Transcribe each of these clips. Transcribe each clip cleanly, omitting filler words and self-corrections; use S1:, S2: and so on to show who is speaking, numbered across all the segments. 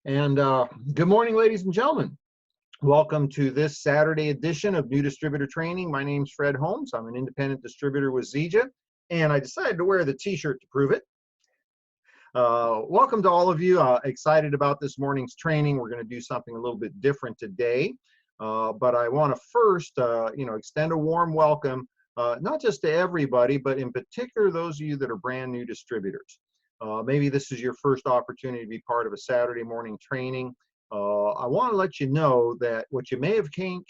S1: And good morning, ladies and gentlemen. Welcome to this Saturday edition of New Distributor Training. My name's Fred Holmes. I'm an independent distributor with Zija, and I decided to wear the t-shirt to prove it. Welcome to all of you. Excited about this morning's training. We're going to do something a little bit different today, but I want to first, extend a warm welcome, not just to everybody, but in particular those of you that are brand new distributors. Maybe this is your first opportunity to be part of a Saturday morning training. I want to let you know that what you may have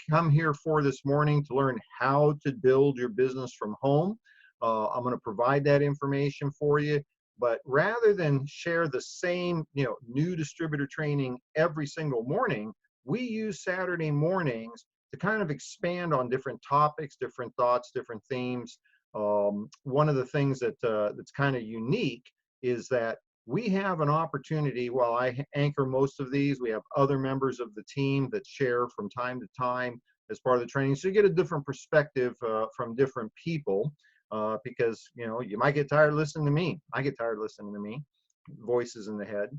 S1: come here for this morning to learn how to build your business from home, I'm going to provide that information for you. But rather than share the same, new distributor training every single morning, we use Saturday mornings to kind of expand on different topics, different thoughts, different themes. One of the things that's kind of unique is that we have an opportunity. While I anchor most of these, we have other members of the team that share from time to time as part of the training. So you get a different perspective from different people because, you might get tired of listening to me. I get tired of listening to me, voices in the head.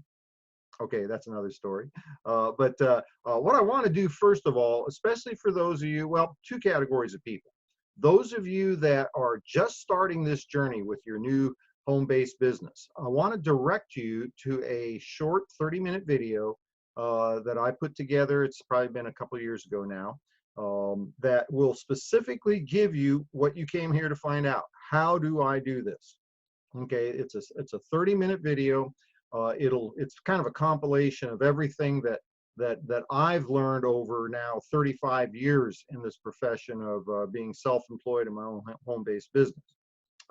S1: Okay, that's another story. But what I want to do first of all, especially for those of you, well, two categories of people. Those of you that are just starting this journey with your new home-based business, I want to direct you to a short 30-minute video that I put together. It's probably been a couple of years ago now, that will specifically give you what you came here to find out. How do I do this? Okay, it's a 30-minute video. It's kind of a compilation of everything that I've learned over now 35 years in this profession of being self-employed in my own home-based business.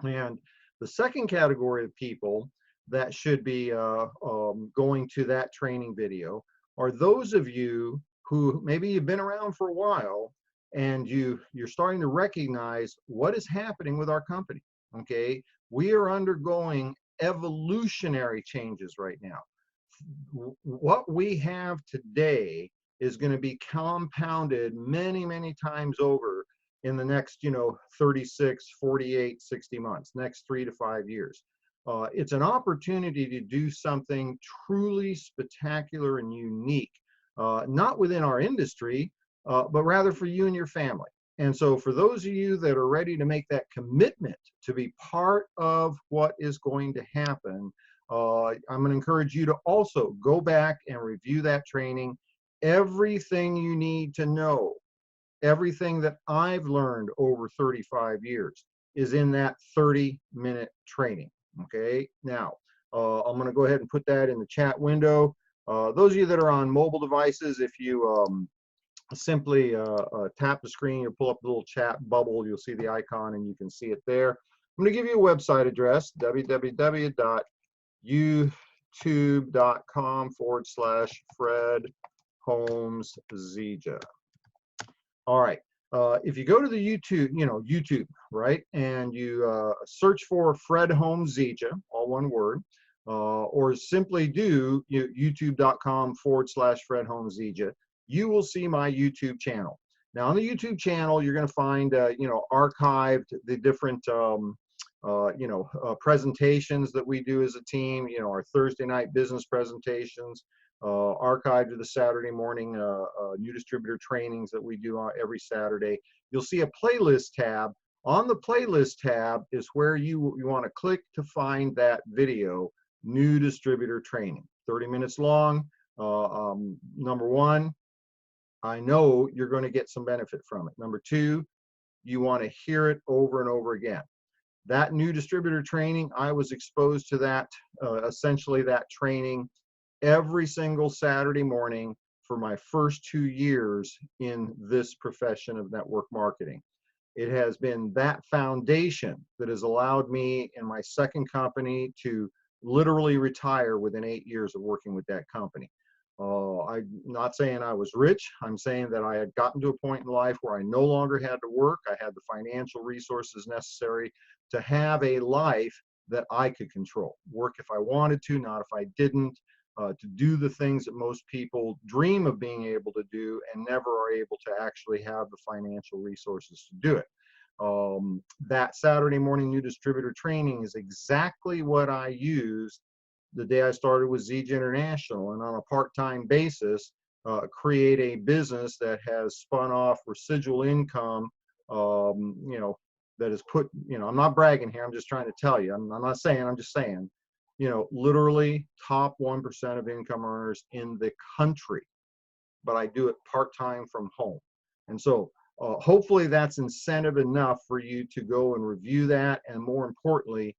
S1: And the second category of people that should be going to that training video are those of you who maybe you've been around for a while and you're starting to recognize what is happening with our company. Okay, we are undergoing evolutionary changes right now. What we have today is going to be compounded many, many times over in the next, 36, 48, 60 months, next 3 to 5 years. It's an opportunity to do something truly spectacular and unique, not within our industry, but rather for you and your family. And so for those of you that are ready to make that commitment to be part of what is going to happen, I'm going to encourage you to also go back and review that training. Everything you need to know, everything that I've learned over 35 years is in that 30-minute training. Okay, now I'm going to go ahead and put that in the chat window. Those of you that are on mobile devices, if you simply tap the screen, you'll pull up the little chat bubble, you'll see the icon and you can see it there. I'm going to give you a website address, www.youtube.com/Fred Holmes Zija. All right. If you go to the YouTube, right, and you search for Fred Holmes Zija, all one word, or simply do youtube.com/Fred Holmes Zija, you will see my YouTube channel. Now on the YouTube channel, you're going to find, archived the different, presentations that we do as a team, our Thursday night business presentations, archived to the Saturday morning new distributor trainings that we do every Saturday. You'll see a playlist tab. On the playlist tab is where you want to click to find that video, new distributor training, 30 minutes long. Number one, I know you're going to get some benefit from it. Number two, you want to hear it over and over again. That new distributor training, I was exposed to that, essentially that training every single Saturday morning for my first 2 years in this profession of network marketing. It has been that foundation that has allowed me in my second company to literally retire within 8 years of working with that company. I'm not saying I was rich. I'm saying that I had gotten to a point in life where I no longer had to work. I had the financial resources necessary to have a life that I could control. Work if I wanted to, not if I didn't. To do the things that most people dream of being able to do and never are able to actually have the financial resources to do it. That Saturday morning new distributor training is exactly what I used the day I started with Zege International, and on a part-time basis, create a business that has spun off residual income, you know, that is put, you know, I'm not bragging here, I'm just trying to tell you, I'm not saying, I'm just saying, you know, literally top 1% of income earners in the country, but I do it part-time from home. And so hopefully that's incentive enough for you to go and review that, and more importantly,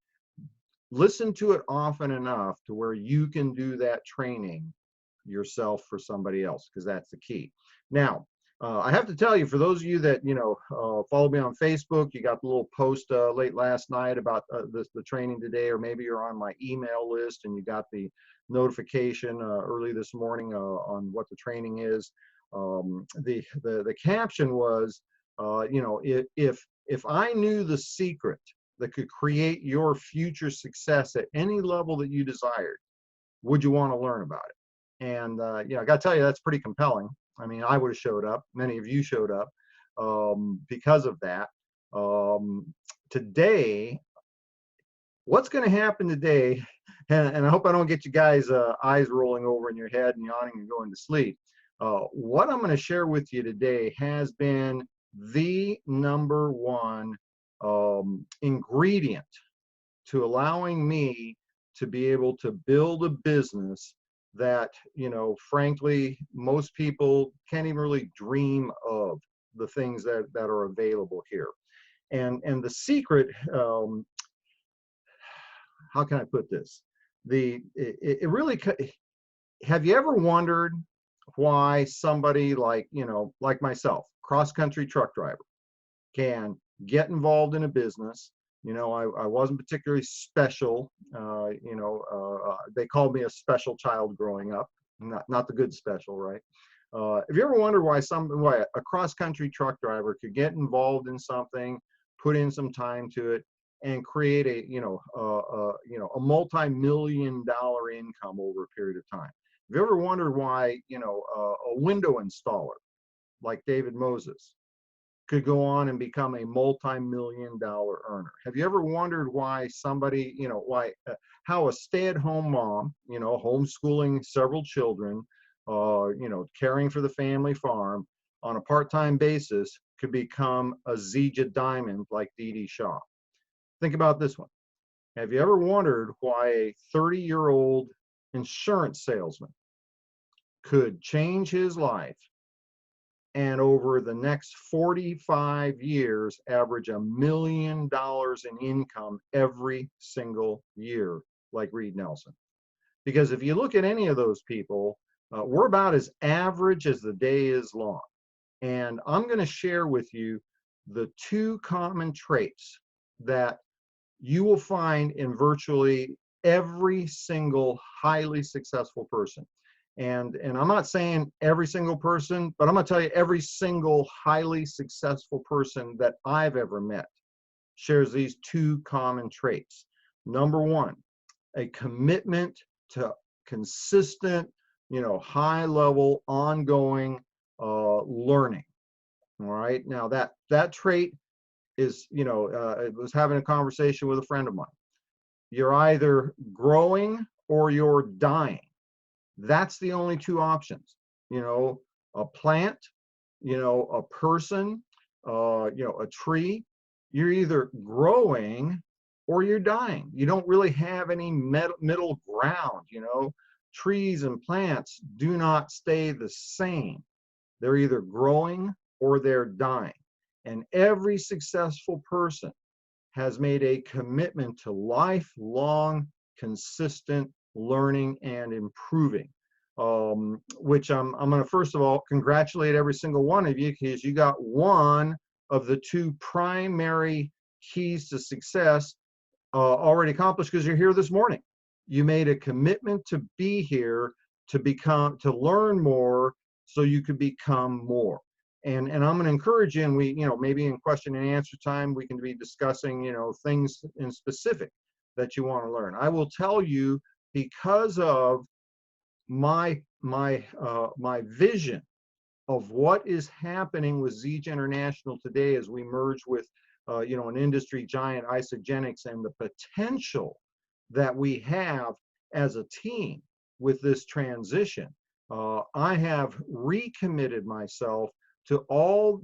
S1: listen to it often enough to where you can do that training yourself for somebody else, because that's the key. Now, I have to tell you, for those of you that, you know, follow me on Facebook, you got the little post late last night about the training today, or maybe you're on my email list and you got the notification early this morning on what the training is. The caption was, you know, if I knew the secret that could create your future success at any level that you desired, would you want to learn about it? And you know, I got to tell you, that's pretty compelling. I mean, I would have showed up. Many of you showed up because of that. Today, what's going to happen today, and I hope I don't get you guys' eyes rolling over in your head and yawning and going to sleep. What I'm going to share with you today has been the #1 ingredient to allowing me to be able to build a business that, you know, frankly, most people can't even really dream of, the things that are available here. And the secret, how can I put this? It really, have you ever wondered why somebody like, you know, like myself, cross-country truck driver, can get involved in a business? You know, I wasn't particularly special. You know, they called me a special child growing up, not the good special, right? Have you ever wondered why a cross-country truck driver could get involved in something, put in some time to it, and create a, you know, a multi-million-dollar income over a period of time? Have you ever wondered why, you know, a window installer like David Moses could go on and become a multi-million-dollar earner? Have you ever wondered why somebody, you know, how a stay-at-home mom, you know, homeschooling several children, you know, caring for the family farm on a part-time basis could become a Zege diamond like Dee Dee Shaw? Think about this one. Have you ever wondered why a 30-year-old insurance salesman could change his life and over the next 45 years average $1 million in income every single year, like Reed Nelson? Because if you look at any of those people, we're about as average as the day is long. And I'm going to share with you the 2 common traits that you will find in virtually every single highly successful person. And I'm not saying every single person, but I'm going to tell you every single highly successful person that I've ever met shares these 2 common traits. #1, a commitment to consistent, you know, high level, ongoing learning. All right. Now that trait is, you know, I was having a conversation with a friend of mine. You're either growing or you're dying. That's the only 2 options. You know, a plant, you know, a person, you know, a tree. You're either growing or you're dying. You don't really have any middle ground. You know, trees and plants do not stay the same. They're either growing or they're dying. And every successful person has made a commitment to lifelong, consistent learning and improving, which I'm going to first of all congratulate every single one of you, because you got one of the 2 primary keys to success already accomplished, because you're here this morning. You made a commitment to be here, to learn more, so you could become more. And I'm going to encourage you, and we, you know, maybe in question and answer time, we can be discussing, you know, things in specific that you want to learn. I will tell you, because of my vision of what is happening with Zege International today as we merge with, you know, an industry giant, Isogenics, and the potential that we have as a team with this transition. I have recommitted myself to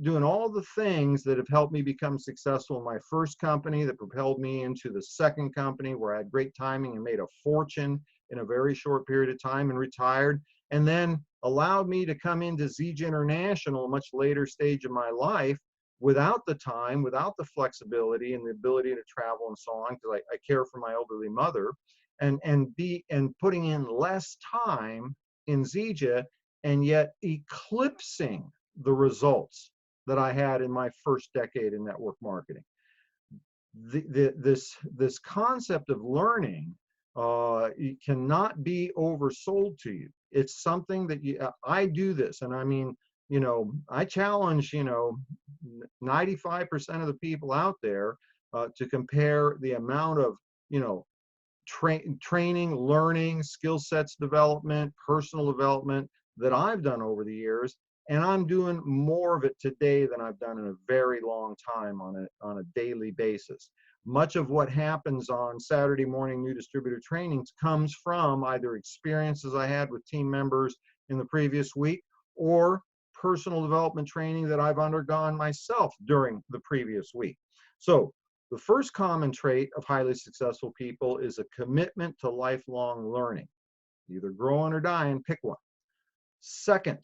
S1: doing all the things that have helped me become successful in my first company, that propelled me into the second company where I had great timing and made a fortune in a very short period of time and retired, and then allowed me to come into ZJ International, a much later stage of my life, without the time, without the flexibility and the ability to travel and so on, because I care for my elderly mother, and putting in less time in ZJ, and yet eclipsing the results that I had in my first decade in network marketing. This concept of learning it cannot be oversold to you. It's something that I do this, and I mean, I challenge 95% of the people out there to compare the amount of training, learning, skill sets development, personal development that I've done over the years, and I'm doing more of it today than I've done in a very long time on a daily basis. Much of what happens on Saturday morning new distributor trainings comes from either experiences I had with team members in the previous week or personal development training that I've undergone myself during the previous week. So the first common trait of highly successful people is a commitment to lifelong learning. Either growing or dying, pick one. Second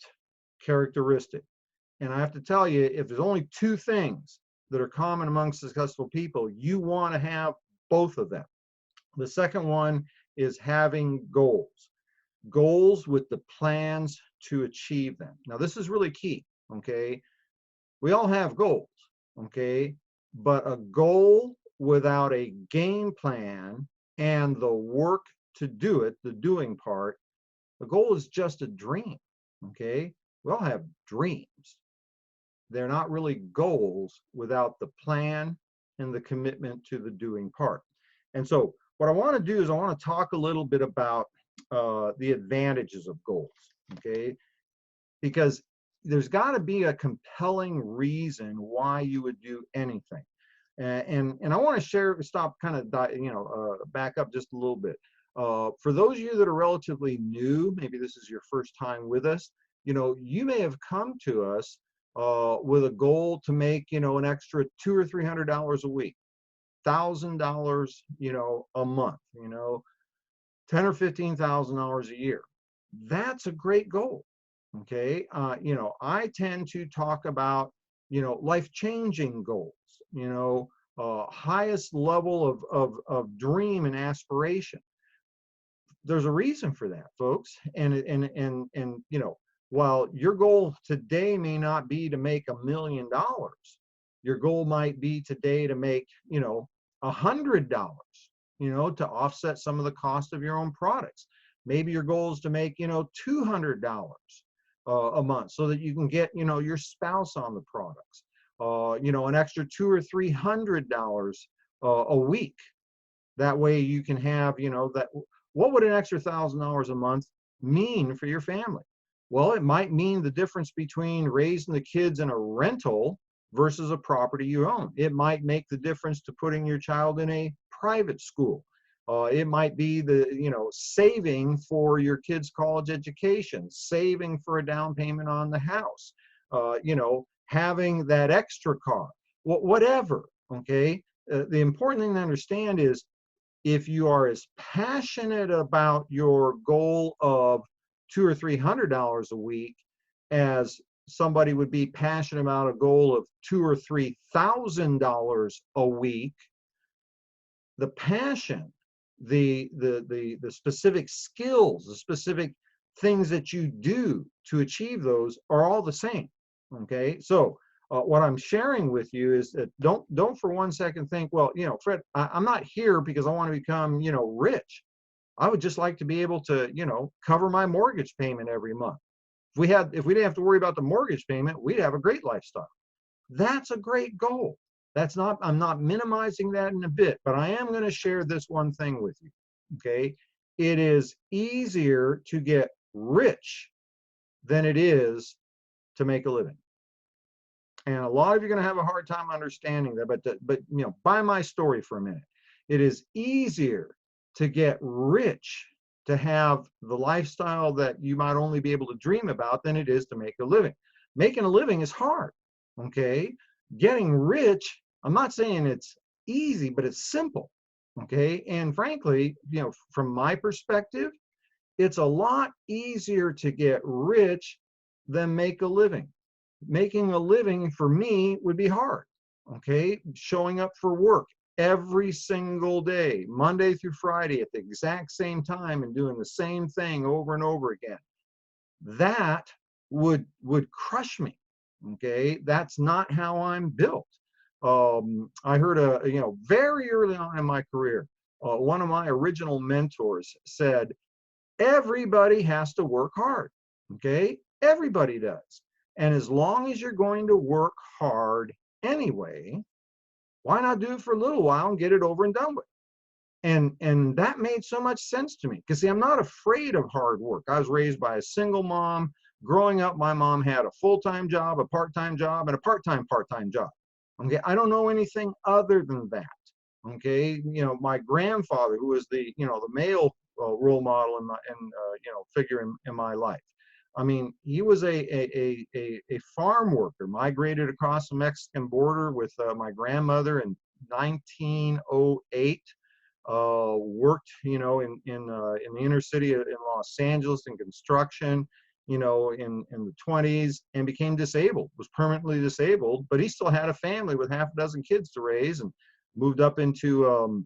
S1: characteristic, and I have to tell you, if there's only two things that are common among successful people, you want to have both of them. The second one is having goals. Goals with the plans to achieve them. Now, this is really key, okay? We all have goals, okay? But a goal without a game plan and the work to do it, the doing part, the goal is just a dream, okay? We all have dreams. They're not really goals without the plan and the commitment to the doing part. And so what I want to do is I want to talk a little bit about the advantages of goals, okay? Because there's got to be a compelling reason why you would do anything. And I want to back up just a little bit. For those of you that are relatively new, maybe this is your first time with us, you may have come to us with a goal to make, an extra $200 or $300 a week, $1,000, a month, $10,000 or $15,000 a year. That's a great goal. Okay. I tend to talk about, life-changing goals, highest level of dream and aspiration. There's a reason for that, folks. And while your goal today may not be to make $1 million, your goal might be today to make, $100, to offset some of the cost of your own products. Maybe your goal is to make, $200 a month so that you can get, your spouse on the products. An extra $200 or $300 a week. That way you can have, that. What would an extra $1,000 a month mean for your family? Well, it might mean the difference between raising the kids in a rental versus a property you own. It might make the difference to putting your child in a private school. It might be saving for your kids' college education, saving for a down payment on the house, having that extra car, whatever, okay? The important thing to understand is if you are as passionate about your goal of $200 or $300 a week as somebody would be passionate about a goal of $2,000 or $3,000 a week, the passion, the specific skills, the specific things that you do to achieve those are all the same. Okay, so what I'm sharing with you is that don't for one second think, well, Fred, I'm not here because I want to become, rich. I would just like to be able to, cover my mortgage payment every month. If we didn't have to worry about the mortgage payment, we'd have a great lifestyle. That's a great goal. I'm not minimizing that in a bit, but I am going to share this one thing with you. Okay. It is easier to get rich than it is to make a living. And a lot of you are going to have a hard time understanding that, but buy my story for a minute. It is easier to get rich to have the lifestyle that you might only be able to dream about than it is to make a living. Making a living is hard, okay? Getting rich, I'm not saying it's easy, but it's simple, okay? And frankly, from my perspective, it's a lot easier to get rich than make a living. Making a living for me would be hard, okay? Showing up for work every single day, Monday through Friday at the exact same time and doing the same thing over and over again. That would crush me, okay? That's not how I'm built. I heard very early on in my career, one of my original mentors said, everybody has to work hard, okay? Everybody does. And as long as you're going to work hard anyway, why not do it for a little while and get it over and done with? And that made so much sense to me, because see, I'm not afraid of hard work. I was raised by a single mom. Growing up, my mom had a full-time job, a part-time job, and a part-time job. Okay, I don't know anything other than that. Okay, my grandfather, who was the male role model figure in my life. I mean, he was a farm worker, migrated across the Mexican border with my grandmother in 1908. Worked, in the inner city in Los Angeles in construction, in the 20s, and became disabled, was permanently disabled, but he still had a family with half a dozen kids to raise, and moved up into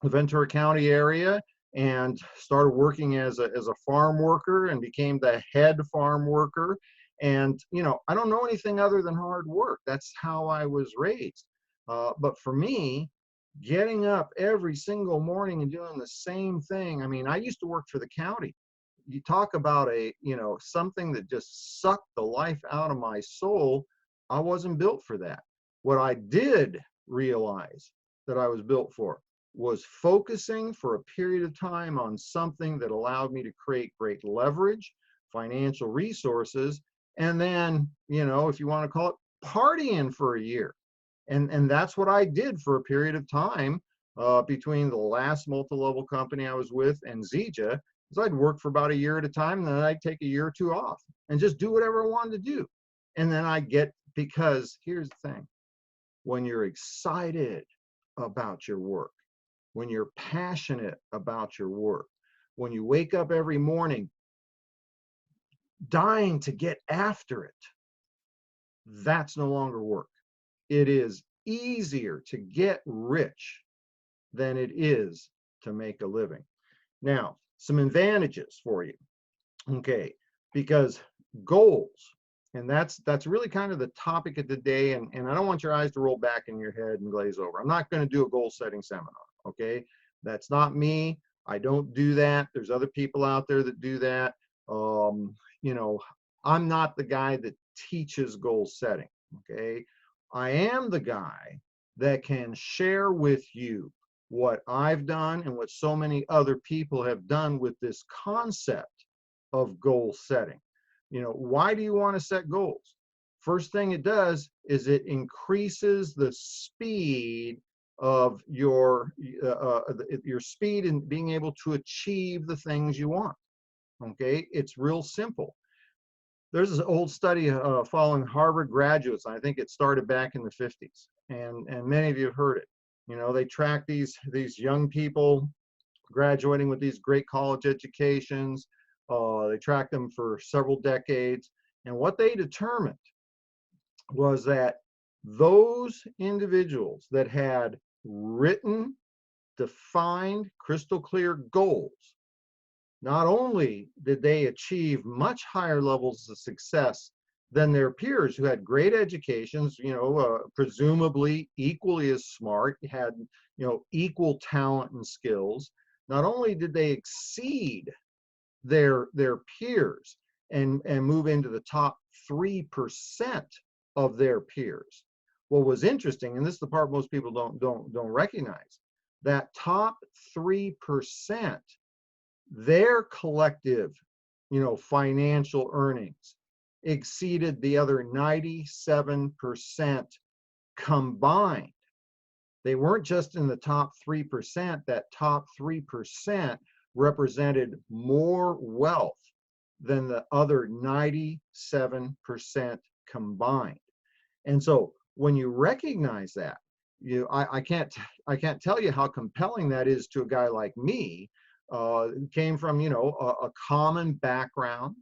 S1: the Ventura County area and started working as a farm worker and became the head farm worker. And, I don't know anything other than hard work. That's how I was raised. But for me, getting up every single morning and doing the same thing. I mean, I used to work for the county. You talk about something that just sucked the life out of my soul. I wasn't built for that. What I did realize that I was built for was focusing for a period of time on something that allowed me to create great leverage, financial resources, and then, if you want to call it, partying for a year. And that's what I did for a period of time between the last multi-level company I was with and Zija. So I'd work for about a year at a time, and then I'd take a year or two off and just do whatever I wanted to do. And then because here's the thing, when you're excited about your work, when you're passionate about your work, when you wake up every morning dying to get after it, that's no longer work. It is easier to get rich than it is to make a living. Now, some advantages for you, okay? Because goals, and that's really kind of the topic of the day, and I don't want your eyes to roll back in your head and glaze over. I'm not going to do a goal setting seminar, okay? That's not me. I don't do that. There's other people out there that do that. I'm not the guy that teaches goal setting, okay? I am the guy that can share with you what I've done and what so many other people have done with this concept of goal setting. Why do you want to set goals? First thing it does is it increases the speed of your speed in being able to achieve the things you want. Okay, it's real simple. There's this old study following Harvard graduates. I think it started back in the 50s, and many of you have heard it. They track these young people graduating with these great college educations. They tracked them for several decades, and what they determined was that those individuals that had written, defined, crystal clear goals, not only did they achieve much higher levels of success than their peers who had great educations, presumably equally as smart, had, equal talent and skills. Not only did they exceed their peers and move into the top 3% of their peers. What was interesting, and this is the part most people don't recognize, that top 3%, their collective, financial earnings exceeded the other 97% combined. They weren't just in the top 3%, that top 3% represented more wealth than the other 97% combined. And so when you recognize that, I can't tell you how compelling that is to a guy like me, who came from, a common background,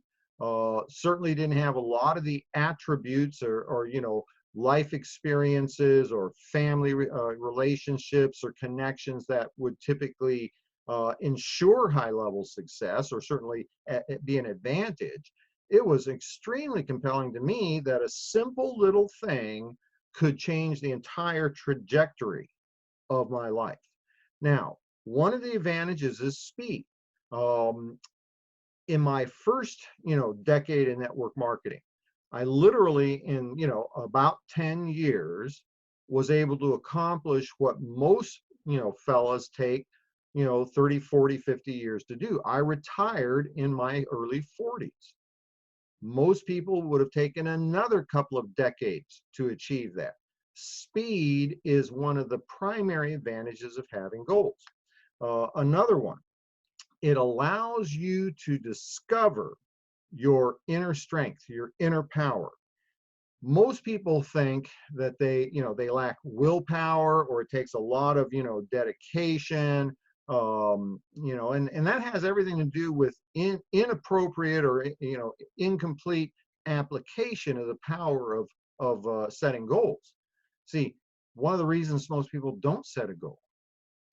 S1: certainly didn't have a lot of the attributes or life experiences or family relationships or connections that would typically ensure high level success or certainly be an advantage. It was extremely compelling to me that a simple little thing could change the entire trajectory of my life. Now, one of the advantages is speed. In my first, decade in network marketing, I literally in, about 10 years was able to accomplish what most, fellas take, 30, 40, 50 years to do. I retired in my early 40s. Most people would have taken another couple of decades to achieve that. Speed is one of the primary advantages of having goals. Another one, it allows you to discover your inner strength, your inner power. Most people think that they lack willpower, or it takes a lot of, dedication, and that has everything to do with inappropriate or, incomplete application of the power of setting goals. See, one of the reasons most people don't set a goal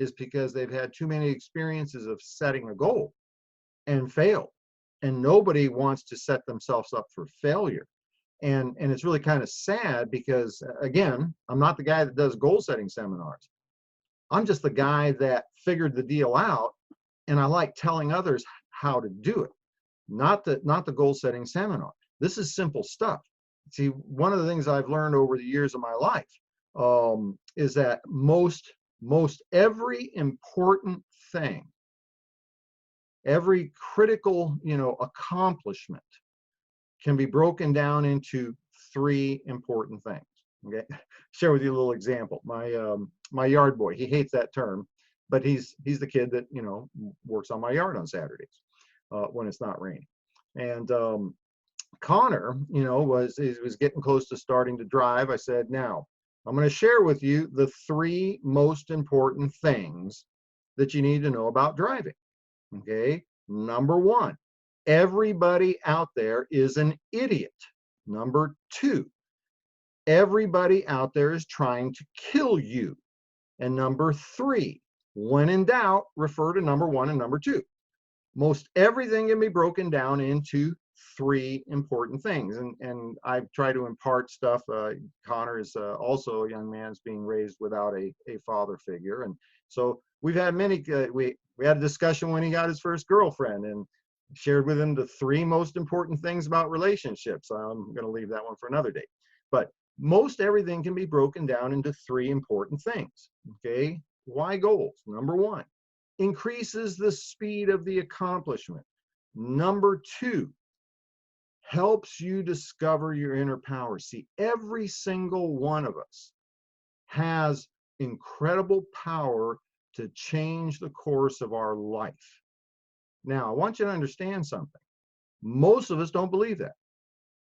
S1: is because they've had too many experiences of setting a goal and failed. And nobody wants to set themselves up for failure. And it's really kind of sad because, again, I'm not the guy that does goal setting seminars. I'm just the guy that figured the deal out, and I like telling others how to do it, not the goal setting seminar. This is simple stuff. See, one of the things I've learned over the years of my life is that most every important thing, every critical, accomplishment can be broken down into three important things. Okay, share with you a little example. My yard boy, he hates that term, but he's the kid that works on my yard on Saturdays when it's not raining. And Connor, was getting close to starting to drive. I said, now I'm going to share with you the three most important things that you need to know about driving. Okay, number one, everybody out there is an idiot. Number two, everybody out there is trying to kill you. And number three, when in doubt, refer to number one and number two. Most everything can be broken down into three important things. And I try to impart stuff. Connor is also a young man being raised without a father figure. And so we've had many, we had a discussion when he got his first girlfriend and shared with him the three most important things about relationships. I'm going to leave that one for another day. But most everything can be broken down into three important things. Okay, why goals? Number one, increases the speed of the accomplishment. Number two, helps you discover your inner power. See, every single one of us has incredible power to change the course of our life. Now, I want you to understand something. Most of us don't believe that.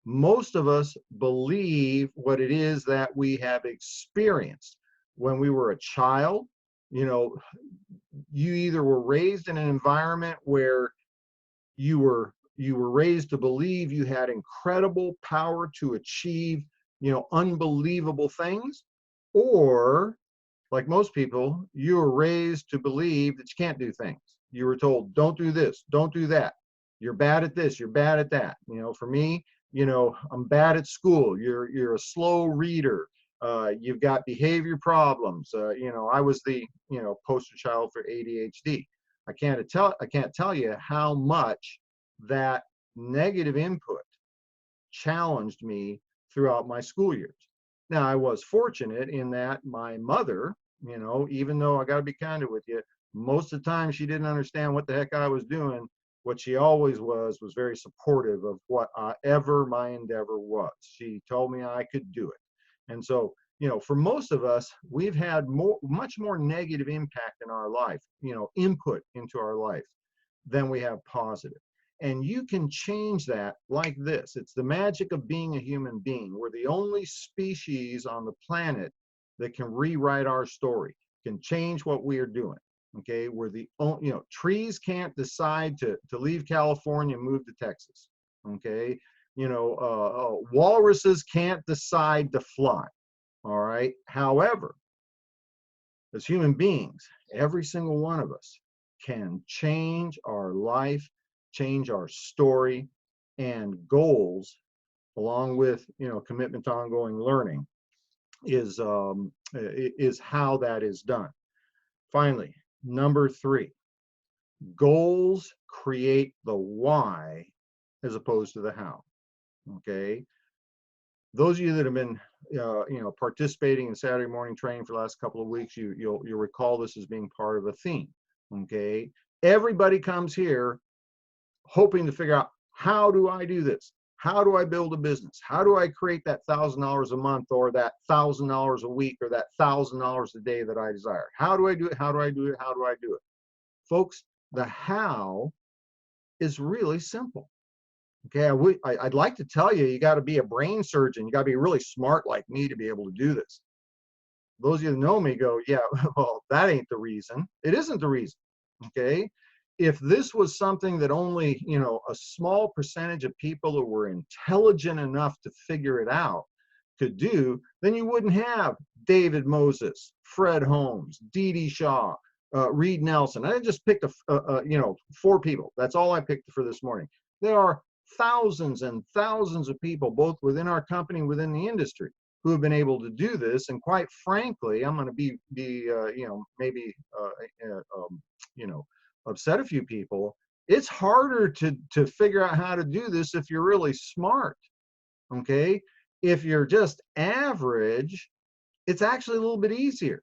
S1: Most of us believe what it is that we have experienced. When we were a child, you either were raised in an environment where you were raised to believe you had incredible power to achieve, unbelievable things, or like most people, you were raised to believe that you can't do things. You were told, don't do this, don't do that. You're bad at this, you're bad at that. For me, I'm bad at school. You're a slow reader. You've got behavior problems. I was the, poster child for ADHD. I can't tell you how much that negative input challenged me throughout my school years. Now, I was fortunate in that my mother, even though I got to be candid with you, most of the time she didn't understand what the heck I was doing. What she always was very supportive of whatever my endeavor was. She told me I could do it. And so, for most of us, we've had much more negative impact in our life, input into our life. then we have positive. And you can change that like this. It's the magic of being a human being. We're the only species on the planet that can rewrite our story, can change what we are doing. Okay, we're the only, trees can't decide to leave California and move to Texas. Okay, walruses can't decide to fly. All right. However, as human beings, every single one of us can change our life, change our story, and goals, along with commitment to ongoing learning, is how that is done. Finally, number 3, goals create the why as opposed to the how. Okay, those of you that have been participating in Saturday morning training for the last couple of weeks, you'll recall this as being part of a theme. Okay, everybody comes here hoping to figure out, how do I do this? How do I build a business? How do I create that $1,000 a month, or that $1,000 a week, or that $1,000 a day that I desire? How do I do it? How do I do it? How do I do it? Folks, the how is really simple. Okay, I'd like to tell you, you got to be a brain surgeon. You got to be really smart like me to be able to do this. Those of you that know me go, yeah, well, that ain't the reason. It isn't the reason. Okay, if this was something that only a small percentage of people who were intelligent enough to figure it out could do, then you wouldn't have David Moses, Fred Holmes, Dee Dee Shaw, Reed Nelson. I just picked 4 people. That's all I picked for this morning. There are thousands and thousands of people, both within our company, within the industry, who have been able to do this. And quite frankly, I'm going to maybe upset a few people. It's harder to figure out how to do this if you're really smart. Okay, if you're just average, it's actually a little bit easier,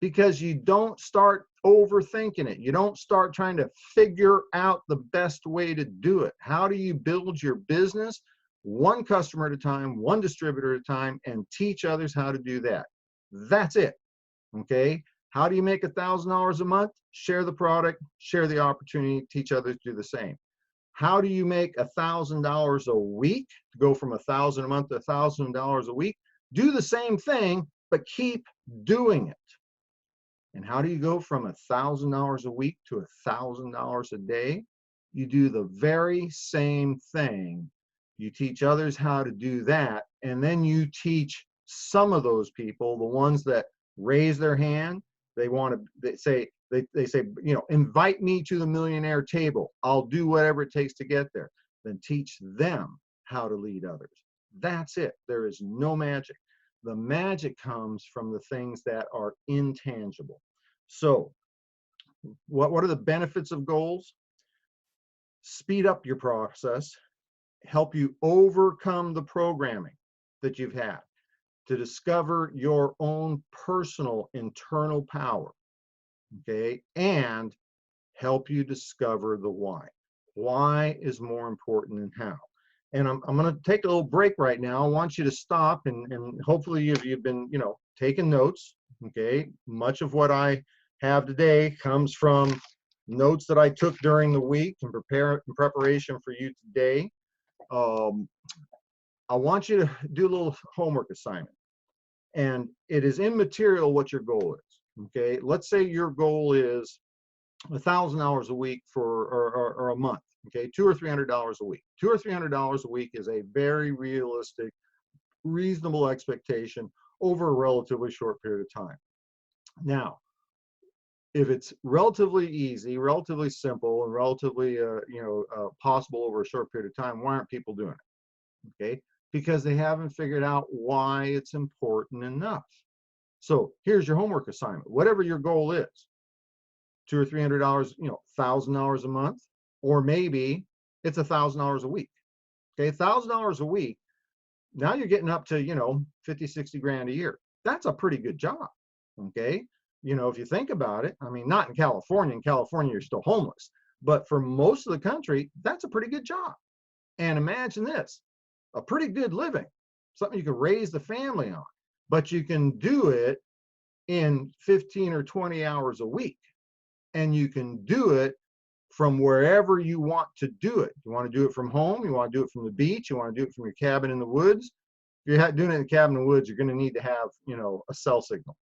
S1: because you don't start overthinking it. You don't start trying to figure out the best way to do it. How do you build your business? One customer at a time, one distributor at a time, and teach others how to do that. That's it. Okay. How do you make $1,000 a month? Share the product, share the opportunity, teach others to do the same. How do you make $1,000 a week? To go from $1,000 a month to $1,000 a week? Do the same thing, but keep doing it. And how do you go from $1,000 a week to $1,000 a day? You do the very same thing. You teach others how to do that, and then you teach some of those people, the ones that raise their hand, they say, invite me to the millionaire table. I'll do whatever it takes to get there. Then teach them how to lead others. That's it. There is no magic. The magic comes from the things that are intangible. So what are the benefits of goals? Speed up your process, help you overcome the programming that you've had, to discover your own personal internal power, okay, and help you discover the why. Why is more important than how. And I'm going to take a little break right now. I want you to stop, and hopefully you've been, taking notes, okay? Much of what I have today comes from notes that I took during the week in preparation for you today. I want you to do a little homework assignment, and it is immaterial what your goal is. Okay, let's say your goal is $1,000 a week or a month. Okay, $200 or $300 a week. $200 or $300 a week is a very realistic, reasonable expectation over a relatively short period of time. Now, if it's relatively easy, relatively simple, and relatively possible over a short period of time, why aren't people doing it? Okay, because they haven't figured out why it's important enough. So here's your homework assignment. Whatever your goal is, $200 or $300, $1,000 a month, or maybe it's $1,000 a week. Okay, $1,000 a week. Now you're getting up to 50, 60 grand a year. That's a pretty good job. Okay, if you think about it, I mean, not in California. In California, you're still homeless, but for most of the country, that's a pretty good job. And imagine this, a pretty good living, something you can raise the family on, but you can do it in 15 or 20 hours a week. And you can do it from wherever you want to do it. You want to do it from home, you want to do it from the beach, you want to do it from your cabin in the woods. If you're doing it in the cabin in the woods, you're going to need to have, a cell signal.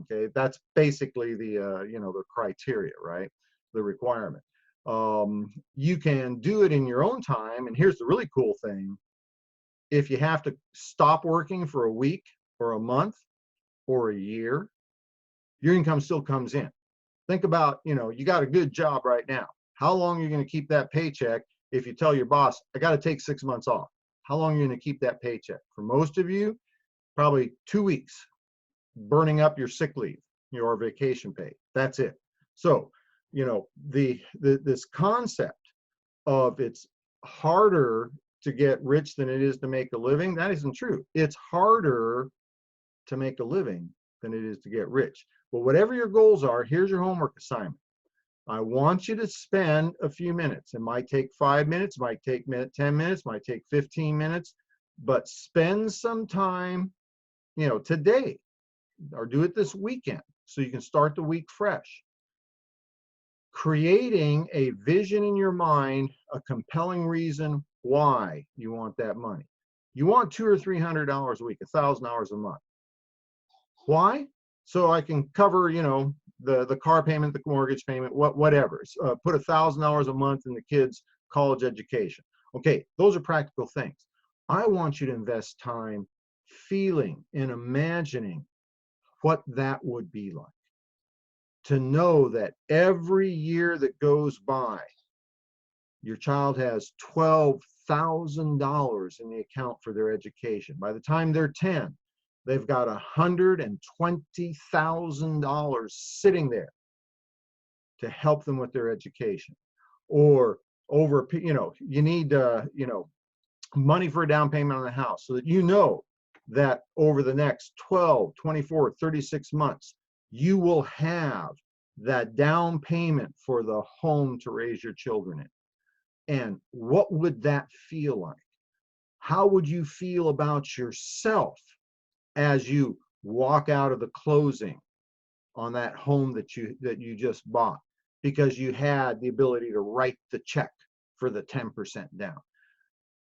S1: Okay, that's basically the, the criteria, right? The requirement. You can do it in your own time, and here's the really cool thing. If you have to stop working for a week or a month or a year, your income still comes in. Think about, you got a good job right now. How long are you going to keep that paycheck if you tell your boss, I got to take 6 months off? How long are you going to keep that paycheck? For most of you, probably 2 weeks, burning up your sick leave, your vacation pay. That's it. So, this concept of it's harder to get rich than it is to make a living, that isn't true. It's harder to make a living than it is to get rich. But whatever your goals are, here's your homework assignment. I want you to spend a few minutes. It might take 5 minutes, might take 10 minutes, might take 15 minutes, but spend some time, today, or do it this weekend so you can start the week fresh. Creating a vision in your mind, a compelling reason why you want that money. You want $200 or $300 a week, $1,000 a month. Why? So I can cover, the car payment, the mortgage payment, whatever. Put $1,000 a month in the kids' college education. Okay, those are practical things. I want you to invest time feeling and imagining what that would be like. To know that every year that goes by, your child has $12,000 in the account for their education. By the time they're 10, they've got $120,000 sitting there to help them with their education. Or over, you need, money for a down payment on the house, so that that over the next 12, 24, 36 months, you will have that down payment for the home to raise your children in. And what would that feel like? How would you feel about yourself as you walk out of the closing on that home that you just bought, because you had the ability to write the check for the 10% down?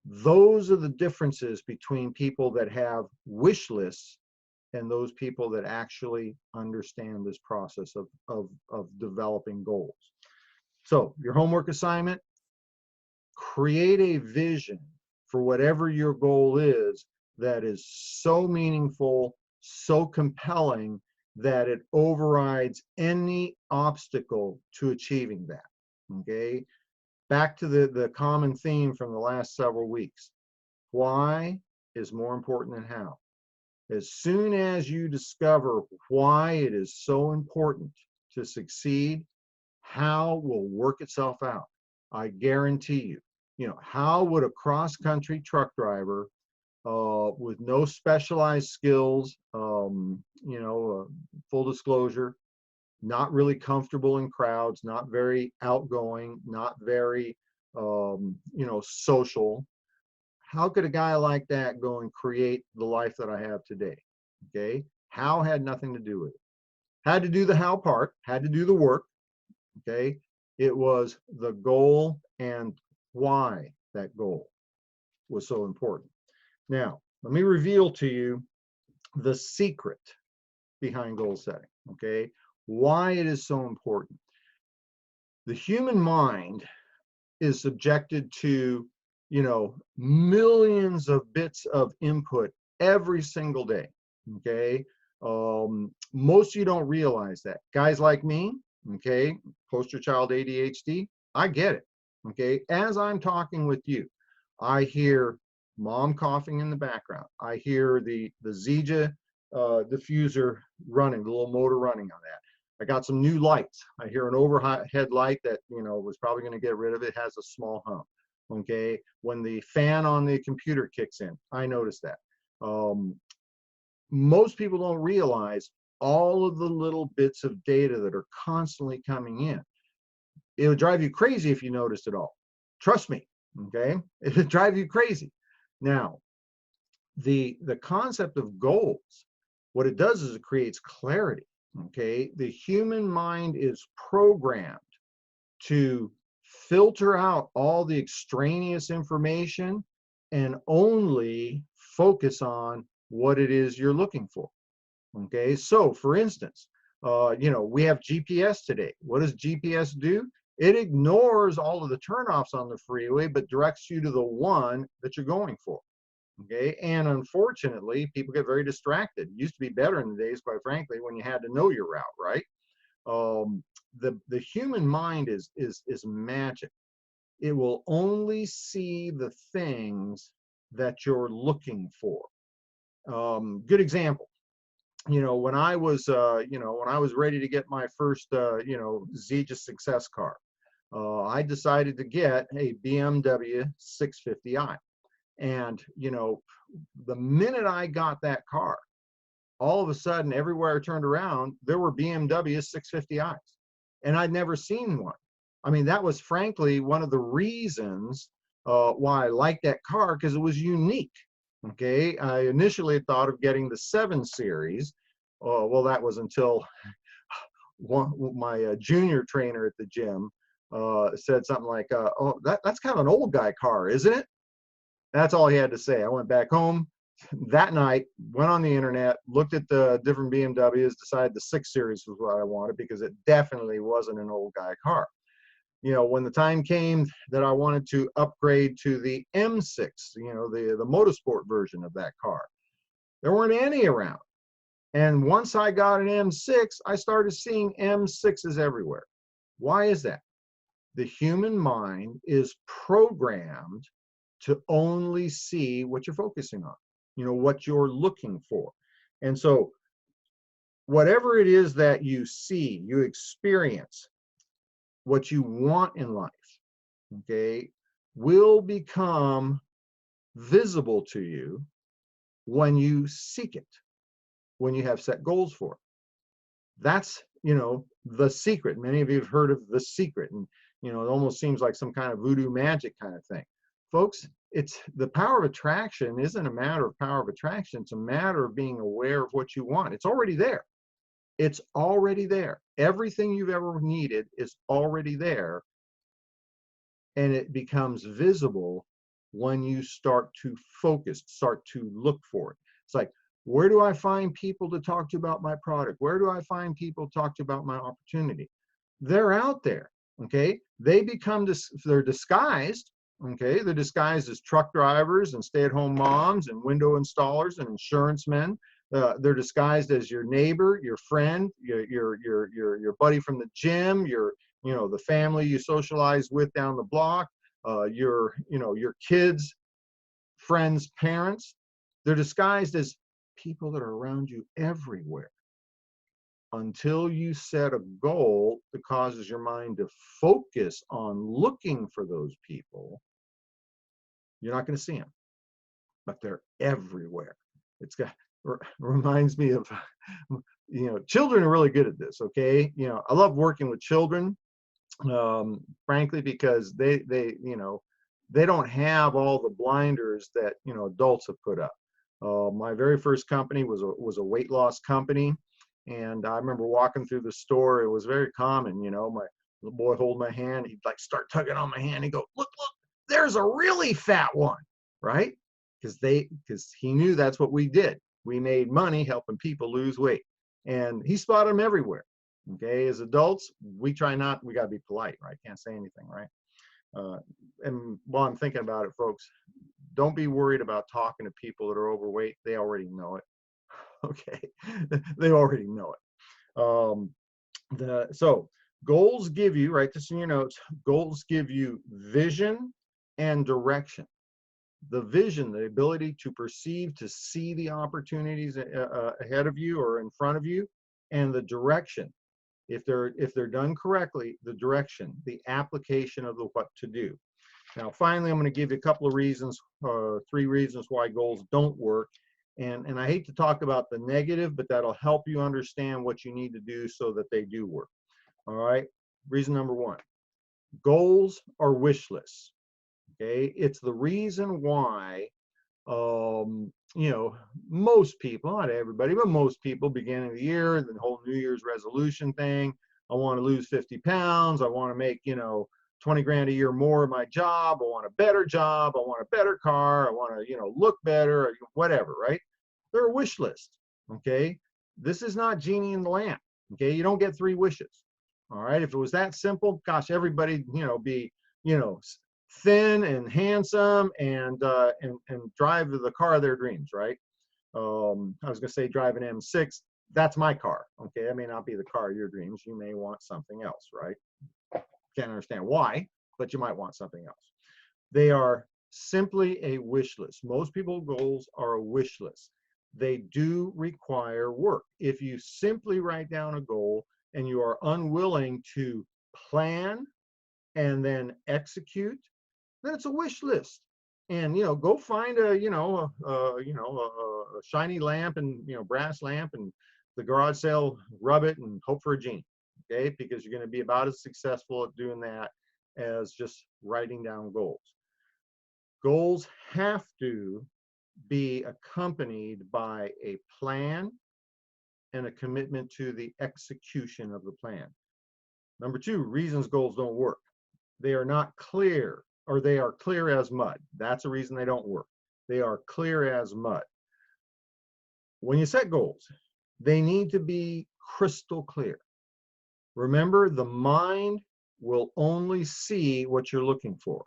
S1: Those are the differences between people that have wish lists and those people that actually understand this process of developing goals. So your homework assignment, create a vision for whatever your goal is that is so meaningful, so compelling, that it overrides any obstacle to achieving that. Okay? Back to the common theme from the last several weeks. Why is more important than how. As soon as you discover why it is so important to succeed, how will work itself out. I guarantee you. How would a cross-country truck driver with no specialized skills, full disclosure, not really comfortable in crowds, not very outgoing, not very, social. How could a guy like that go and create the life that I have today? Okay. How had nothing to do with it. Had to do the how part, had to do the work. Okay. It was the goal and why that goal was so important. Now, let me reveal to you the secret behind goal setting. Okay. Why it is so important. The human mind is subjected to, millions of bits of input every single day. Okay. Most of you don't realize that. Guys like me, okay, poster child ADHD, I get it. Okay. As I'm talking with you, I hear mom coughing in the background. I hear the Zija diffuser running, the little motor running on that. I got some new lights. I hear an overhead light that, was probably going to get rid of it, has a small hum. Okay. When the fan on the computer kicks in, I notice that. Most people don't realize all of the little bits of data that are constantly coming in. It would drive you crazy if you noticed it all. Trust me. Okay. It would drive you crazy. Now, the concept of goals, what it does is it creates clarity. Okay. The human mind is programmed to filter out all the extraneous information and only focus on what it is you're looking for. Okay, so for instance, we have GPS today. What does GPS do? It ignores all of the turnoffs on the freeway, but directs you to the one that you're going for. Okay, and unfortunately, people get very distracted. It used to be better in the days, quite frankly, when you had to know your route, right? Um, the human mind is magic. It will only see the things that you're looking for. Good example. When I was ready to get my first Zeta Success car, I decided to get a BMW 650i. And the minute I got that car, all of a sudden, everywhere I turned around, there were BMW 650i's, and I'd never seen one. I mean, that was frankly one of the reasons why I liked that car, because it was unique. Okay, I initially thought of getting the 7 Series. Well, that was until my junior trainer at the gym said something like, "Oh, that's kind of an old guy car, isn't it?" That's all he had to say. I went back home that night, went on the internet, looked at the different BMWs, decided the 6 Series was what I wanted, because it definitely wasn't an old guy car. When the time came that I wanted to upgrade to the M6, the motorsport version of that car, there weren't any around. And once I got an M6, I started seeing M6s everywhere. Why is that? The human mind is programmed to only see what you're focusing on, what you're looking for. And so whatever it is that you see, you experience, what you want in life, okay, will become visible to you when you seek it, when you have set goals for it. That's, the secret. Many of you have heard of The Secret, and, it almost seems like some kind of voodoo magic kind of thing. Folks, it's the power of attraction isn't a matter of power of attraction. It's a matter of being aware of what you want. It's already there. It's already there. Everything you've ever needed is already there. And it becomes visible when you start to focus, start to look for it. It's like, where do I find people to talk to about my product? Where do I find people to talk to about my opportunity? They're out there, okay? They're disguised, okay? They're disguised as truck drivers and stay-at-home moms and window installers and insurance men. They're disguised as your neighbor, your friend, your buddy from the gym, the family you socialize with down the block, your kids, friends, parents. They're disguised as people that are around you everywhere, until you set a goal that causes your mind to focus on looking for those people. You're not going to see them, but they're everywhere. Reminds me of, children are really good at this. Okay. I love working with children, frankly, because they don't have all the blinders that, adults have put up. My very first company was a weight loss company. And I remember walking through the store. It was very common, my little boy hold my hand. He'd like start tugging on my hand. He'd go, look, there's a really fat one, right? Because he knew that's what we did. We made money helping people lose weight. And he spotted them everywhere. Okay, as adults, we got to be polite, right? Can't say anything, right? And while I'm thinking about it, folks, don't be worried about talking to people that are overweight. They already know it. Okay, they already know it. So goals give you, write this in your notes, goals give you vision and direction. The vision, the ability to perceive, to see the opportunities ahead of you or in front of you, and the direction. If they're done correctly, the direction, the application of what to do. Now, finally, I'm going to give you a couple of reasons, 3 reasons why goals don't work. And I hate to talk about the negative, but that'll help you understand what you need to do so that they do work. All right. Reason number 1, goals are wish lists. Okay. It's the reason why, most people, not everybody, but most people, beginning of the year, the whole New Year's resolution thing. I want to lose 50 pounds. I want to make, 20 grand a year more in my job. I want a better job. I want a better car. I want to, look better, or whatever, right? They're a wish list. Okay. This is not genie in the lamp. Okay. You don't get 3 wishes. All right. If it was that simple, gosh, everybody, be, thin and handsome and drive the car of their dreams, right? I was going to say drive an M6. That's my car. Okay. That may not be the car of your dreams. You may want something else, right? Can't understand why, but you might want something else. They are simply a wish list. Most people's goals are a wish list. They do require work. If you simply write down a goal and you are unwilling to plan and then execute, then it's a wish list. And go find a shiny lamp and brass lamp and the garage sale, rub it and hope for a genie. Okay, because you're going to be about as successful at doing that as just writing down goals. Goals have to be accompanied by a plan and a commitment to the execution of the plan. Number 2, reasons goals don't work. They are not clear, or they are clear as mud. That's a reason they don't work. They are clear as mud. When you set goals, they need to be crystal clear. Remember, the mind will only see what you're looking for.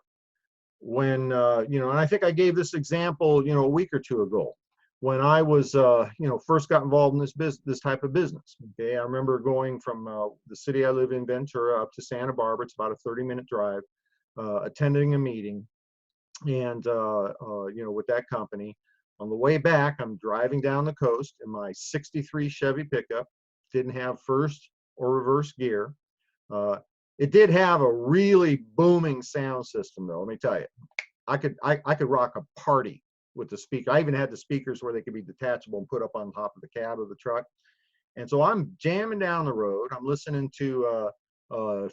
S1: When, and I think I gave this example, a week or 2 ago, when I was, first got involved in this type of business. Okay, I remember going from the city I live in, Ventura, up to Santa Barbara. It's about a 30-minute drive, attending a meeting, and, with that company. On the way back, I'm driving down the coast in my '63 Chevy pickup. Didn't have first or reverse gear. It did have a really booming sound system, though. Let me tell you, I could rock a party with the speaker. I even had the speakers where they could be detachable and put up on top of the cab of the truck. And so I'm jamming down the road. I'm listening to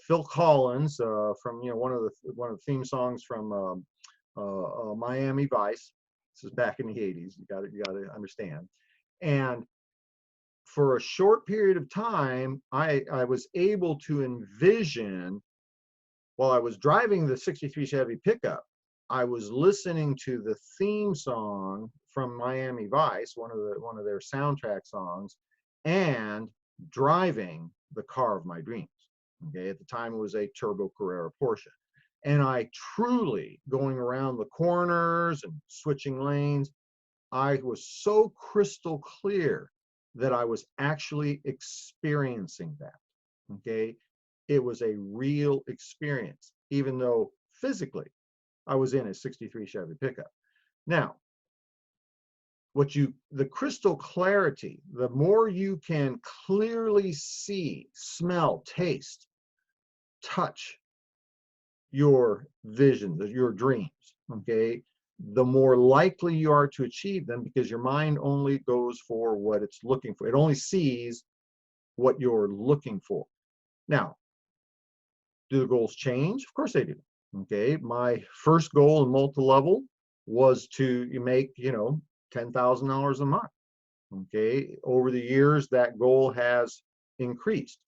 S1: Phil Collins from one of the theme songs from Miami Vice. This is back in the '80s. You got to understand. And for a short period of time, I was able to envision, while I was driving the '63 Chevy pickup, I was listening to the theme song from Miami Vice, one of their soundtrack songs, and driving the car of my dreams. Okay, at the time it was a Turbo Carrera Porsche, and I truly, going around the corners and switching lanes, I was so crystal clear that I was actually experiencing that. Okay, it was a real experience, even though physically I was in a '63 Chevy pickup. Now, the crystal clarity, the more you can clearly see, smell, taste, touch your vision, your dreams, okay, the more likely you are to achieve them, because your mind only goes for what it's looking for. It only sees what you're looking for. Now, do the goals change? Of course they do. Okay, my first goal in multi-level was to make, $10,000 a month. Okay, over the years, that goal has increased.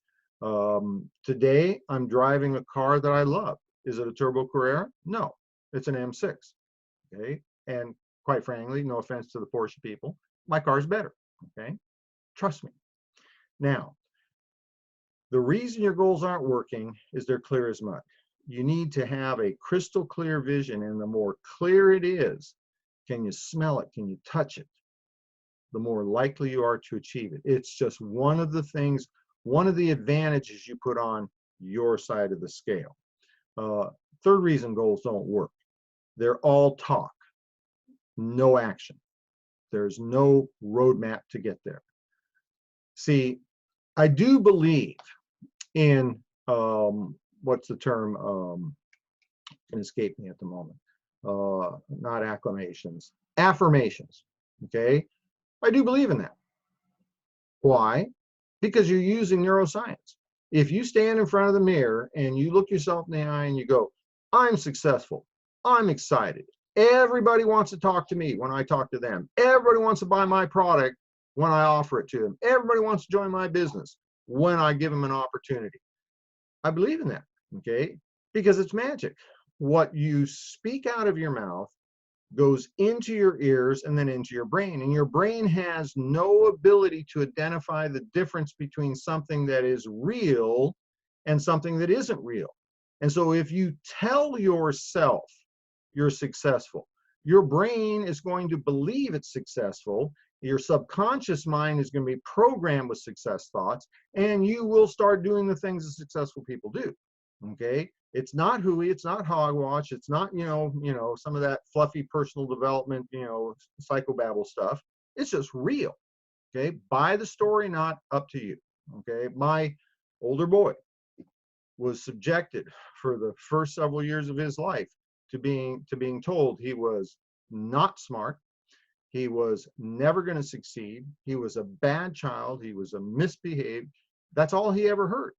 S1: Today, I'm driving a car that I love. Is it a Turbo Carrera? No, it's an M6. Okay, and quite frankly, no offense to the Porsche people, my car's better. Okay, trust me. Now, the reason your goals aren't working is they're clear as mud. You need to have a crystal clear vision, and the more clear it is, can you smell it? Can you touch it? The more likely you are to achieve it. It's just one of the things, one of the advantages you put on your side of the scale. Third reason goals don't work. They're all talk, no action. There's no roadmap to get there. See, I do believe in, what's the term? Can escape me at the moment. Not acclamations, affirmations. Okay, I do believe in that. Why? Because you're using neuroscience. If you stand in front of the mirror and you look yourself in the eye and you go, I'm successful, I'm excited, everybody wants to talk to me when I talk to them, everybody wants to buy my product when I offer it to them, everybody wants to join my business when I give them an opportunity. I believe in that. Okay, because it's magic. What you speak out of your mouth goes into your ears and then into your brain. And your brain has no ability to identify the difference between something that is real and something that isn't real. And so if you tell yourself you're successful, your brain is going to believe it's successful. Your subconscious mind is going to be programmed with success thoughts, and you will start doing the things that successful people do. Okay, it's not hooey, it's not hogwash, it's not some of that fluffy personal development, psychobabble stuff. It's just real. Okay, buy the story, not up to you. Okay, my older boy was subjected for the first several years of his life to being told he was not smart, he was never going to succeed, he was a bad child, he was a misbehaved. That's all he ever heard.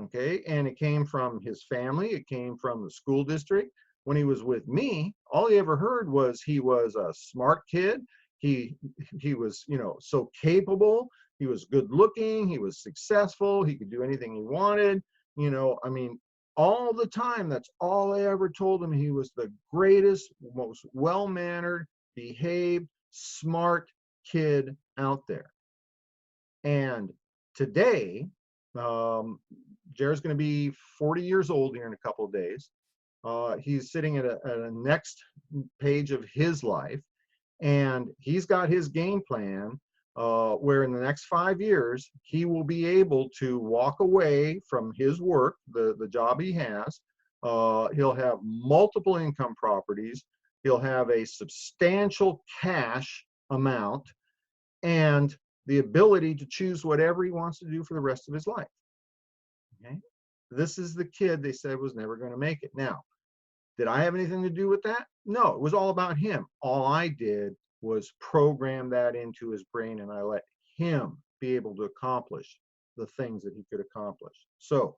S1: Okay, and it came from his family, it came from the school district. When he was with me, all he ever heard was he was a smart kid, he was so capable, he was good looking, he was successful, he could do anything he wanted. I mean, all the time, that's all I ever told him. He was the greatest, most well-mannered, behaved, smart kid out there. And today, Jared's going to be 40 years old here in a couple of days. He's sitting at a next page of his life, and he's got his game plan where in the next 5 years, he will be able to walk away from his work, the job he has. He'll have multiple income properties. He'll have a substantial cash amount and the ability to choose whatever he wants to do for the rest of his life. Okay? This is the kid they said was never going to make it. Now, did I have anything to do with that? No, it was all about him. All I did was program that into his brain, and I let him be able to accomplish the things that he could accomplish. So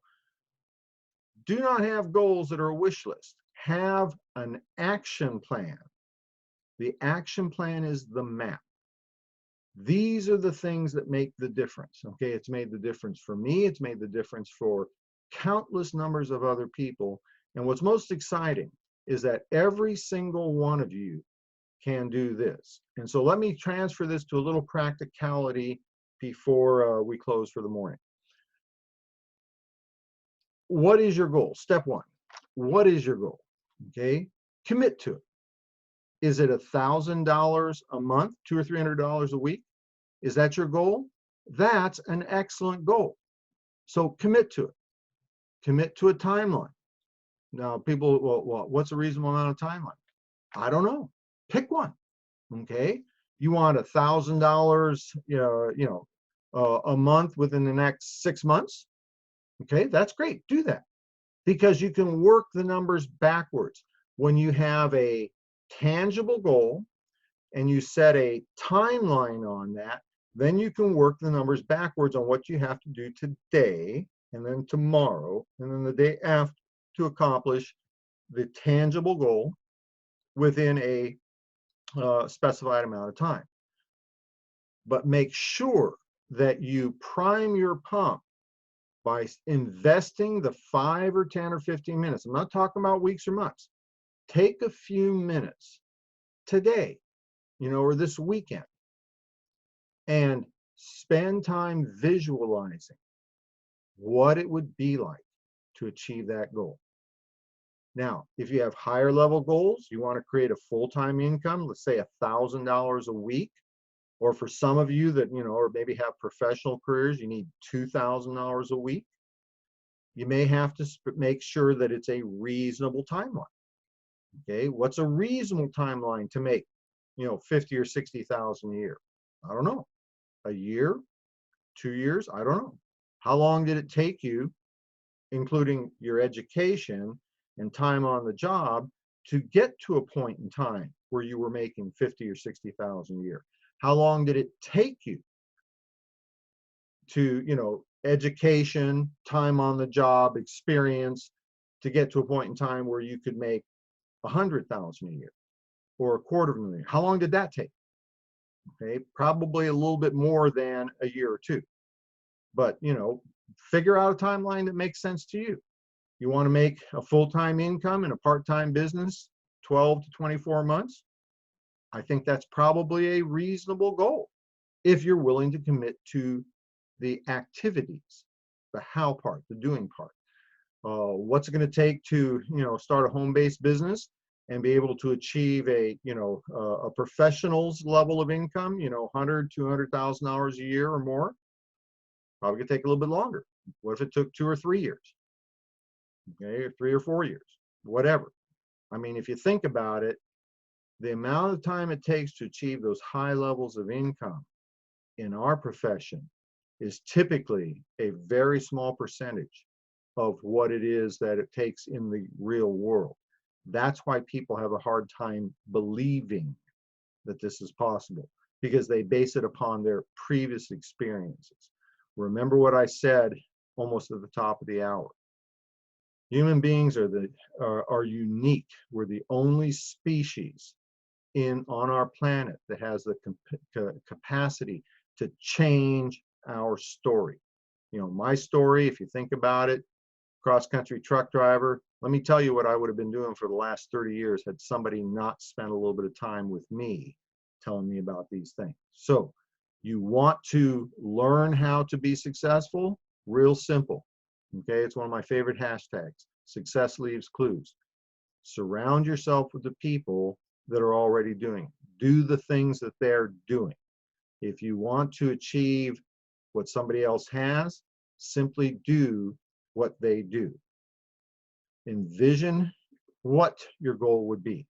S1: do not have goals that are a wish list. Have an action plan. The action plan is the map. These are the things that make the difference. Okay, it's made the difference for me. It's made the difference for countless numbers of other people. And what's most exciting is that every single one of you can do this. And so let me transfer this to a little practicality before we close for the morning. What is your goal? Step one. What is your goal? Okay, commit to it. Is it $1,000 a month, $200 or $300 a week? Is that your goal? That's an excellent goal. So commit to it. Commit to a timeline. Now, people, well, what's a reasonable amount of timeline? I don't know. Pick one. Okay. You want $1,000, a month within the next 6 months? Okay, that's great. Do that because you can work the numbers backwards. When you have a tangible goal and you set a timeline on that, then you can work the numbers backwards on what you have to do today and then tomorrow and then the day after to accomplish the tangible goal within a specified amount of time. But make sure that you prime your pump by investing the 5 or 10 or 15 minutes. I'm not talking about weeks or months. Take a few minutes today, or this weekend, and spend time visualizing what it would be like to achieve that goal. Now, if you have higher level goals, you want to create a full-time income, let's say $1,000 a week, or for some of you that, or maybe have professional careers, you need $2,000 a week. You may have to make sure that it's a reasonable timeline. Okay, what's a reasonable timeline to make, 50 or 60,000 a year? I don't know. A year, 2 years? I don't know. How long did it take you, including your education and time on the job, to get to a point in time where you were making 50 or 60,000 a year? How long did it take you to, education, time on the job, experience, to get to a point in time where you could make 100,000 a year or $250,000? How long did that take? Okay, probably a little bit more than a year or two. But, figure out a timeline that makes sense to you. You want to make a full-time income in a part-time business, 12 to 24 months? I think that's probably a reasonable goal if you're willing to commit to the activities, the how part, the doing part. What's it going to take to, start a home-based business and be able to achieve a, a professional's level of income, $100,000, $200,000 a year or more? Probably going to take a little bit longer. What if it took 2 or 3 years? Okay, or 3 or 4 years, whatever. I mean, if you think about it, the amount of time it takes to achieve those high levels of income in our profession is typically a very small percentage of what it is that it takes in the real world. That's why people have a hard time believing that this is possible, because they base it upon their previous experiences. Remember what I said almost at the top of the hour. Human beings are unique. We're the only species on our planet that has the capacity to change our story. My story, if you think about it, cross-country truck driver, let me tell you what I would have been doing for the last 30 years had somebody not spent a little bit of time with me telling me about these things. So you want to learn how to be successful? Real simple. Okay, it's one of my favorite hashtags. Success leaves clues. Surround yourself with the people that are already doing it. Do the things that they're doing. If you want to achieve what somebody else has, simply do what they do. Envision what your goal would be.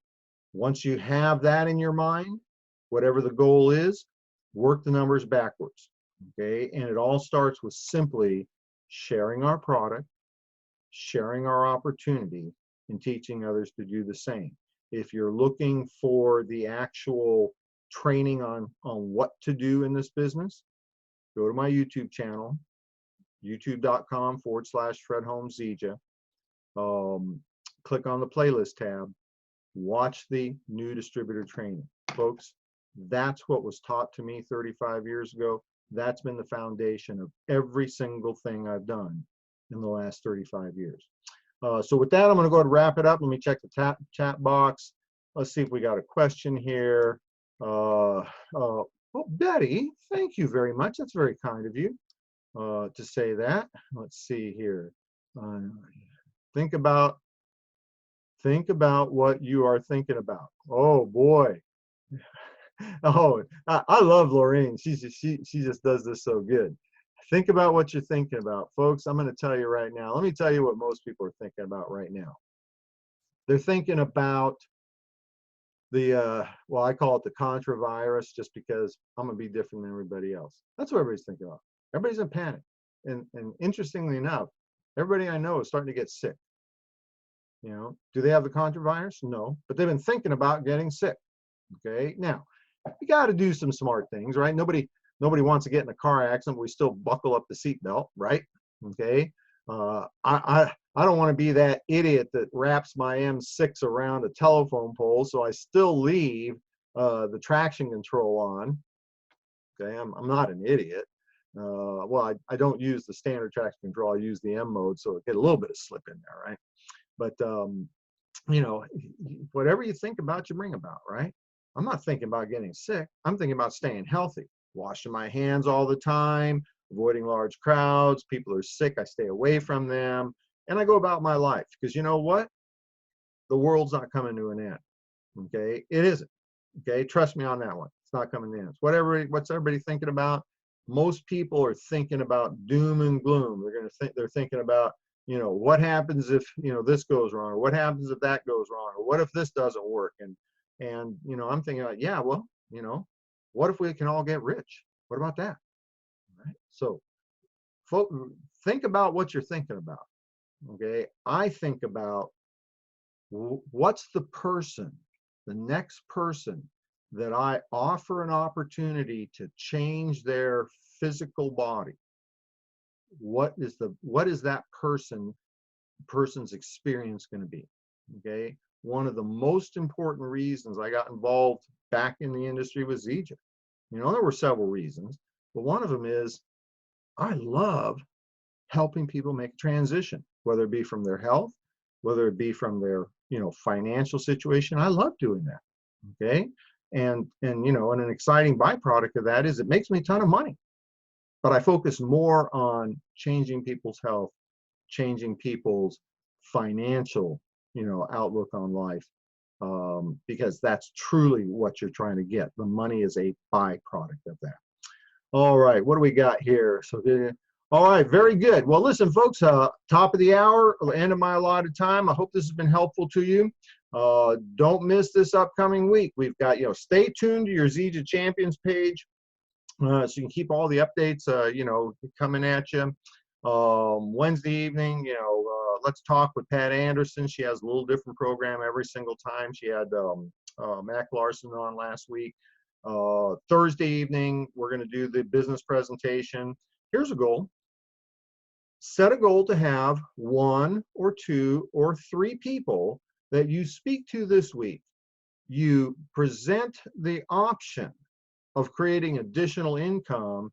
S1: Once you have that in your mind, whatever the goal is, work the numbers backwards. Okay, and it all starts with simply sharing our product, sharing our opportunity, and teaching others to do the same. If you're looking for the actual training on what to do in this business, go to my YouTube channel, youtube.com/Fred Holmes Zija. Click on the playlist tab, watch the new distributor training. Folks, that's what was taught to me 35 years ago. That's been the foundation of every single thing I've done in the last 35 years. So with that, I'm going to go ahead and wrap it up. Let me check the chat box. Let's see if we got a question here. Well, Betty, thank you very much. That's very kind of you to say that. Let's see here. Think about what you are thinking about. Oh boy. Oh, I love Lorraine. She just does this so good. Think about what you're thinking about, folks. I'm going to tell you right now. Let me tell you what most people are thinking about right now. They're thinking about the well, I call it the contra virus, just because I'm going to be different than everybody else. That's what everybody's thinking about. Everybody's in panic, and interestingly enough, everybody I know is starting to get sick. Do they have the contra virus? No, but they've been thinking about getting sick. Okay, now you got to do some smart things, right? Nobody wants to get in a car accident, but we still buckle up the seatbelt, right? Okay. I don't want to be that idiot that wraps my M6 around a telephone pole, so I still leave the traction control on. Okay, I'm not an idiot. Well, I don't use the standard traction control. I use the M mode, so I get a little bit of slip in there, right? But whatever you think about, you bring about, right? I'm not thinking about getting sick. I'm thinking about staying healthy, washing my hands all the time, avoiding large crowds. People are sick, I stay away from them, and I go about my life, because you know what? The world's not coming to an end. Okay, it isn't. Okay, trust me on that one. It's not coming to an end. What's everybody thinking about? Most people are thinking about doom and gloom. They're thinking about, what happens if this goes wrong, or what happens if that goes wrong, or what if this doesn't work? And I'm thinking about, yeah, well, what if we can all get rich? What about that? Right? So think about what you're thinking about. Okay, I think about what's the next person that I offer an opportunity to change their physical body. What is that person's experience going to be? Okay, one of the most important reasons I got involved back in the industry was Zija. There were several reasons, but one of them is I love helping people make a transition. whether it be from their health, whether it be from their, financial situation. I love doing that. Okay. And and an exciting byproduct of that is it makes me a ton of money. But I focus more on changing people's health, changing people's financial, outlook on life, because that's truly what you're trying to get. The money is a byproduct of that. All right, what do we got here? All right, very good. Well, listen, folks, top of the hour, end of my allotted time. I hope this has been helpful to you. Don't miss this upcoming week. We've got, stay tuned to your Z to Champions page, so you can keep all the updates, coming at you. Wednesday evening, let's talk with Pat Anderson. She has a little different program every single time. She had Mac Larson on last week. Thursday evening, we're going to do the business presentation. Here's a goal. Set a goal to have 1 or 2 or 3 people that you speak to this week. You present the option of creating additional income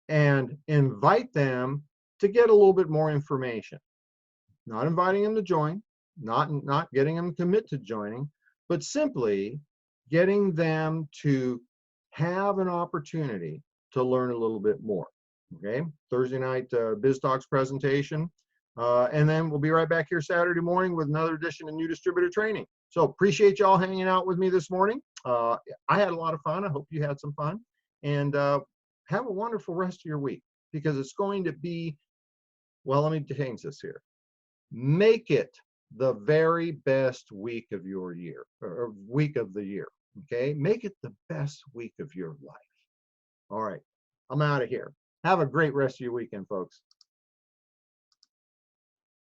S1: and invite them to get a little bit more information. Not inviting them to join, not getting them to commit to joining, but simply getting them to have an opportunity to learn a little bit more. Okay, Thursday night Biz Talks presentation, and then we'll be right back here Saturday morning with another edition of New Distributor Training. So appreciate y'all hanging out with me this morning. I had a lot of fun. I hope you had some fun, and have a wonderful rest of your week, because it's going to be, well, let me change this here. Make it the very best week of your year, or week of the year. Okay, make it the best week of your life. All right, I'm out of here. Have a great rest of your weekend, folks.